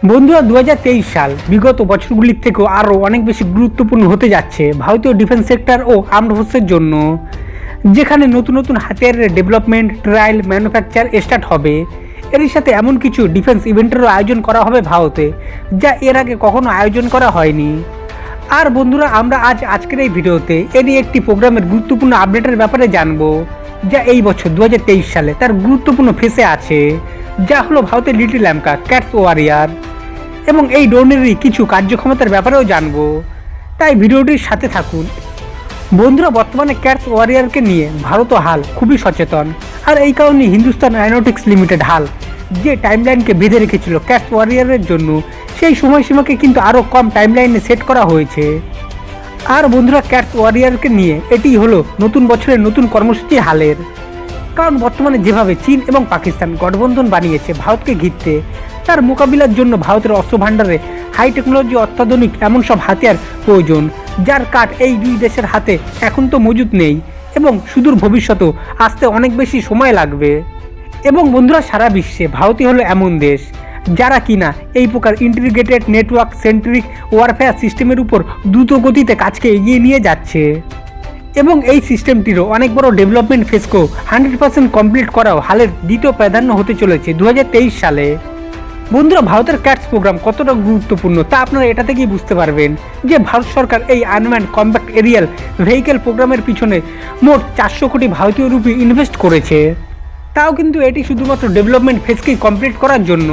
বন্ধুরা 2023 সাল বিগত বছরগুলির থেকেও আরও অনেক বেশি গুরুত্বপূর্ণ হতে যাচ্ছে ভারতীয় ডিফেন্স সেক্টর ও আর্মড ফোর্সের জন্য, যেখানে নতুন নতুন হাতিয়ারের ডেভেলপমেন্ট, ট্রায়াল, ম্যানুফ্যাকচার স্টার্ট হবে। এরই সাথে এমন কিছু ডিফেন্স ইভেন্টেরও আয়োজন করা হবে ভারতে, যা এর আগে কখনো আয়োজন করা হয়নি। আর বন্ধুরা, আমরা আজকের এই ভিডিওতে এরই একটি প্রোগ্রামের গুরুত্বপূর্ণ আপডেটের ব্যাপারে জানবো, যা এই বছর 2023 সালে তার গুরুত্বপূর্ণ ফেসে আছে, যা হলো ভারতের লিটল ল্যাম্কা ক্যাটস ওয়ারিয়ার। এবং এই ড্রোনেরই কিছু কার্যক্ষমতার ব্যাপারেও জানবো, তাই ভিডিওটির সাথে থাকুন। বন্ধুরা, বর্তমানে ক্যাটস ওয়ারিয়ারকে নিয়ে ভারত ও হাল খুবই সচেতন, আর এই কারণে হিন্দুস্তান অ্যারোনটিক্স লিমিটেড হাল যে টাইমলাইনকে বেঁধে রেখেছিল ক্যাটস ওয়ারিয়ারের জন্য, সেই সময়সীমাকে কিন্তু আরও কম টাইমলাইনে সেট করা হয়েছে। আর বন্ধুরা, ক্যাটস ওয়ারিয়ারকে নিয়ে এটি হলো নতুন বছরের নতুন কর্মসূচি হালের, কারণ বর্তমানে যেভাবে চীন এবং পাকিস্তান গঠবন্ধন বানিয়েছে ভারতকে ঘিরতে, তার মোকাবিলার জন্য ভারতের অস্ত্র ভাণ্ডারে হাই টেকনোলজি অত্যাধুনিক এমন সব হাতিয়ার প্রয়োজন, যার কাঠ এই দুই দেশের হাতে এখন তো মজুদ নেই এবং সুদূর ভবিষ্যতেও আসতে অনেক বেশি সময় লাগবে। এবং বন্ধুরা, সারা বিশ্বে ভারতই হলো এমন দেশ যারা কিনা এই প্রকার ইন্টিগ্রেটেড নেটওয়ার্ক সেন্ট্রিক ওয়ারফেয়ার সিস্টেমের উপর দ্রুত গতিতে কাজকে এগিয়ে নিয়ে যাচ্ছে। এবং এই সিস্টেমটিরও অনেক বড় ডেভেলপমেন্ট ফেজকেও 100% কমপ্লিট করাও হালের দ্বিতীয় প্রাধান্য হতে চলেছে 2023 সালে। বন্ধুরা, ভারতের ক্যাটস প্রোগ্রাম কতটা গুরুত্বপূর্ণ তা আপনারা এটা থেকেই বুঝতে পারবেন যে ভারত সরকার এই আনম্যান্ড কম্প্যাক্ট এরিয়াল ভেহিকেল প্রোগ্রামের পিছনে মোট 400 কোটি ভারতীয় রুপি ইনভেস্ট করেছে, তাও কিন্তু এটি শুধুমাত্র ডেভেলপমেন্ট ফেজকেই কমপ্লিট করার জন্য।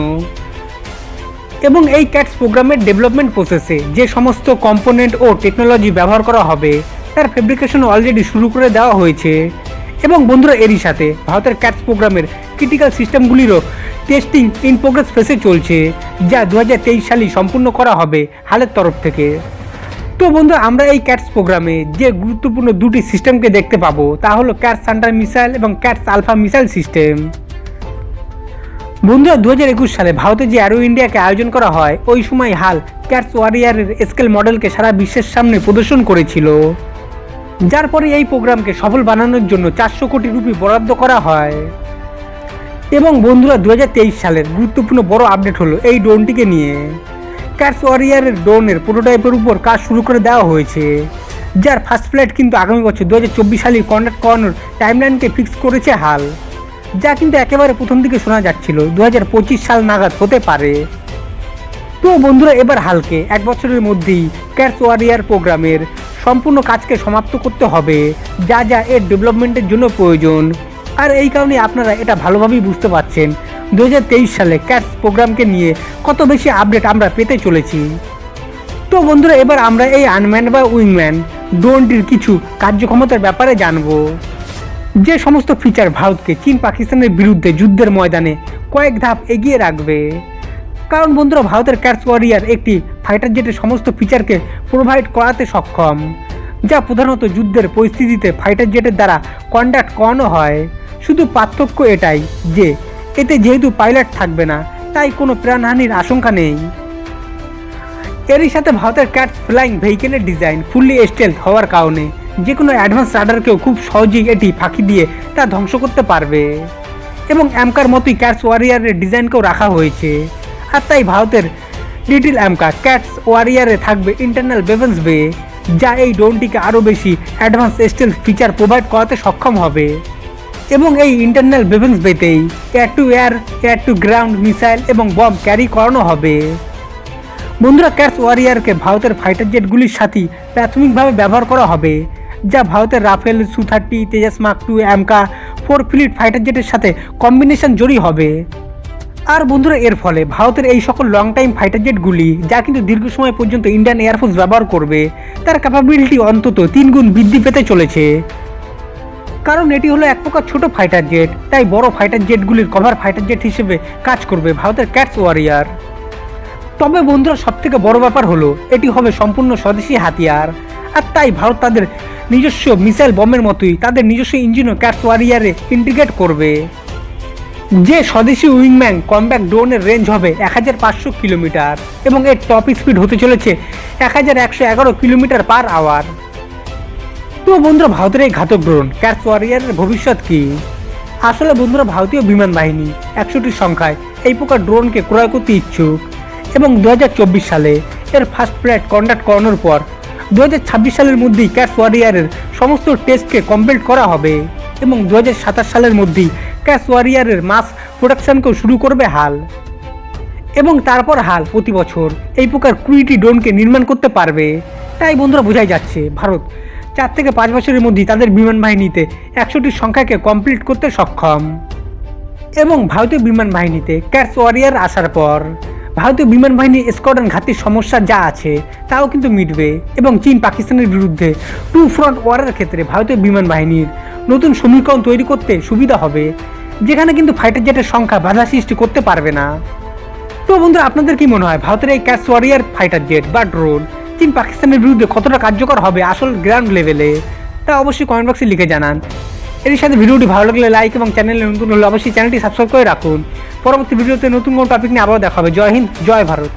এবং এই ক্যাটস প্রোগ্রামের ডেভেলপমেন্ট প্রসেসে যে সমস্ত কম্পোনেন্ট ও টেকনোলজি ব্যবহার করা হবে তার ফেব্রিকেশন অলরেডি শুরু করে দেওয়া হয়েছে। এবং বন্ধুরা, এরই সাথে ভারতের ক্যাটস প্রোগ্রামের ক্রিটিক্যাল সিস্টেমগুলিরও টেস্টিং ইন প্রোগ্রেস ফেসে চলছে, যা 2023 সালেই সম্পূর্ণ করা হবে হালের তরফ থেকে। তো বন্ধুরা, আমরা এই ক্যাটস প্রোগ্রামে যে গুরুত্বপূর্ণ দুটি সিস্টেমকে দেখতে পাবো তা হলো ক্যাটস সান্ডার মিসাইল এবং ক্যাটস আলফা মিসাইল সিস্টেম। বন্ধুরা, 2021 সালে ভারতে যে অ্যারো ইন্ডিয়াকে আয়োজন করা হয়, ওই সময় হাল ক্যাটস ওয়ারিয়ারের স্কেল মডেলকে সারা বিশ্বের সামনে প্রদর্শন করেছিল, যার পরে এই প্রোগ্রামকে সফল বানানোর জন্য 400 কোটি রুপি বরাদ্দ করা হয়। এবং বন্ধুরা, 2023 সালের গুরুত্বপূর্ণ বড় আপডেট হলো এই ড্রোনটিকে নিয়ে। ক্যাটস ওয়ারিয়ারের ড্রোনের প্রোটোটাইপের উপর কাজ শুরু করে দেওয়া হয়েছে, যার ফার্স্ট ফ্লাইট কিন্তু আগামী বছর 2024 সালেই কন্ডাক্ট করানোর টাইমলাইনকে ফিক্স করেছে হাল, যা কিন্তু একেবারে প্রথম দিকে শোনা যাচ্ছিল 2025 সাল নাগাদ হতে পারে। তো বন্ধুরা, এবার হালকে 1 বছরের মধ্যেই ক্যাটস ওয়ারিয়ার প্রোগ্রামের সম্পূর্ণ কাজকে সমাপ্ত করতে হবে, যা যা এর ডেভেলপমেন্টের জন্য প্রয়োজন। আর এই কারণে আপনারা এটা ভালোভাবেই বুঝতে পারছেন 2023 সালে ক্যাটস প্রোগ্রামকে নিয়ে কত বেশি আপডেট আমরা পেতে চলেছি। তো বন্ধুরা, এবার আমরা এই আনম্যান বা উইংম্যান ড্রোনটির কিছু কার্যক্ষমতার ব্যাপারে জানবো, যে সমস্ত ফিচার ভারতকে চীন পাকিস্তানের বিরুদ্ধে যুদ্ধের ময়দানে কয়েক ধাপ এগিয়ে রাখবে। কারণ বন্ধুরা, ভারতের ক্যাটস ওয়ারিয়ার একটি ফাইটার জেটের সমস্ত ফিচারকে প্রোভাইড করাতে সক্ষম, যা প্রধানত যুদ্ধের পরিস্থিতিতে ফাইটার জেটের দ্বারা কন্ডাক্ট করানো হয়। শুধু পার্থক্য এটাই যে এতে যেহেতু পাইলট থাকবে না, তাই কোনো প্রাণহানির আশঙ্কা নেই। এরই সাথে ভারতের ক্যাটস ফ্লাইং ভেহিকেলের ডিজাইন ফুললি স্টেলথ হওয়ার কারণে যে কোনো অ্যাডভান্স রাডারকেও খুব সহজেই এটি ফাঁকি দিয়ে তা ধ্বংস করতে পারবে। এবং অ্যামকার মতোই ক্যাটস ওয়ারিয়ারের ডিজাইনকেও রাখা হয়েছে, আর তাই ভারতের লিটল অ্যামকা ক্যাটস ওয়ারিয়ারে থাকবে ইন্টারনাল ওয়েপন্স বে, যা এই ড্রোনটিকে আরও বেশি অ্যাডভান্স স্টেলথ ফিচার প্রোভাইড করাতে সক্ষম হবে। এবং এই ইন্টারনাল ওয়েপন্স বেতেই air to air, air to ground missile এবং বম ক্যারি করানো হবে। বন্ধুরা, ক্যাটস ওয়ারিয়ারকে ভারতের ফাইটার জেটগুলির সাথেই প্রাথমিকভাবে ব্যবহার করা হবে, যা ভারতের Rafale, Su-30, Tejas mark 2, AMCA 4 fleet fighter জেটের সাথে কম্বিনেশন জড়ি হবে। আর বন্ধুরা, এর ফলে ভারতের এই সকল লং টাইম ফাইটার জেটগুলি, যা কিন্তু দীর্ঘ সময় পর্যন্ত ইন্ডিয়ান এয়ারফোর্স ব্যবহার করবে, তার ক্যাপাবিলিটি অন্তত 3 গুণ বৃদ্ধি পেতে চলেছে। কারণ এটি হলো এক প্রকার ছোট ফাইটার জেট, তাই বড় ফাইটার জেটগুলির কভার ফাইটার জেট হিসেবে কাজ করবে ভারতের ক্যাটস ওয়ারিয়ার। তবে বন্ধুরা, সবথেকে বড় ব্যাপার হলো এটি হবে সম্পূর্ণ স্বদেশি হাতিয়ার, আর তাই ভারত তাদের নিজস্ব মিসাইল বমের মতোই তাদের নিজস্ব ইঞ্জিনও ক্যাটস ওয়ারিয়ারে ইন্টিগ্রেট করবে। যে স্বদেশি উইংম্যান কম্প্যাক্ট ড্রোনের রেঞ্জ হবে 1500 কিলোমিটার এবং এর টপ স্পিড হতে চলেছে 1111 কিলোমিটার পার আওয়ার। তো বন্ধুরা, ভারতের এই ঘাতক ড্রোন ক্যাটস ওয়ারিয়ারের ভবিষ্যৎ কি? আসলে বন্ধুরা, ভারতীয় বিমান বাহিনী 100টির সংখ্যায় এই প্রকার ড্রোনকে ক্রয় করতে ইচ্ছুক। এবং 2024 সালে এর ফার্স্ট ফ্লাইট কন্ডাক্ট করানোর পর 2026 সালের মধ্যেই ক্যাটস ওয়ারিয়ারের সমস্ত টেস্টকে কমপ্লিট করা হবে এবং 2027 সালের মধ্যেই ক্যাটস ওয়ারিয়ারের মাস প্রোডাকশনকেও শুরু করবে হাল। এবং তারপর হাল প্রতি বছর এই প্রকার 20টি ড্রোনকে নির্মাণ করতে পারবে। তাই বন্ধুরা বোঝাই যাচ্ছে ভারত 4 থেকে 5 বছরের মধ্যেই তাদের বিমান বাহিনীতে 100টির সংখ্যাকে কমপ্লিট করতে সক্ষম। এবং ভারতীয় বিমান বাহিনীতে ক্যাটস ওয়ারিয়ার আসার পর ভারতীয় বিমান বাহিনীর স্কোয়াড্রন ঘাতির সমস্যা যা আছে তাও কিন্তু মিটবে এবং চীন পাকিস্তানের বিরুদ্ধে টু ফ্রন্ট ওয়ারের ক্ষেত্রে ভারতীয় বিমান বাহিনীর নতুন সমীকরণ তৈরি করতে সুবিধা হবে, যেখানে কিন্তু ফাইটার জেটের সংখ্যা বাধা সৃষ্টি করতে পারবে না। তো বন্ধুরা, আপনাদের কি মনে হয় ভারতের এই ক্যাটস ওয়ারিয়ার ফাইটার জেট বা ড্রোন চীন পাকিস্তানের বিরুদ্ধে কতটা কার্যকর হবে আসল গ্রাউন্ড লেভেলে? তা অবশ্যই কমেন্ট বক্সে লিখে জানান। এর সাথে ভিডিওটি ভালো লাগলে লাইক এবং চ্যানেলে নতুন হলে অবশ্যই চ্যানেলটি সাবস্ক্রাইব করে রাখুন। পরবর্তী ভিডিওতে নতুন কোনো টপিক নিয়ে আবারও দেখা হবে। জয় হিন্দ, জয় ভারত।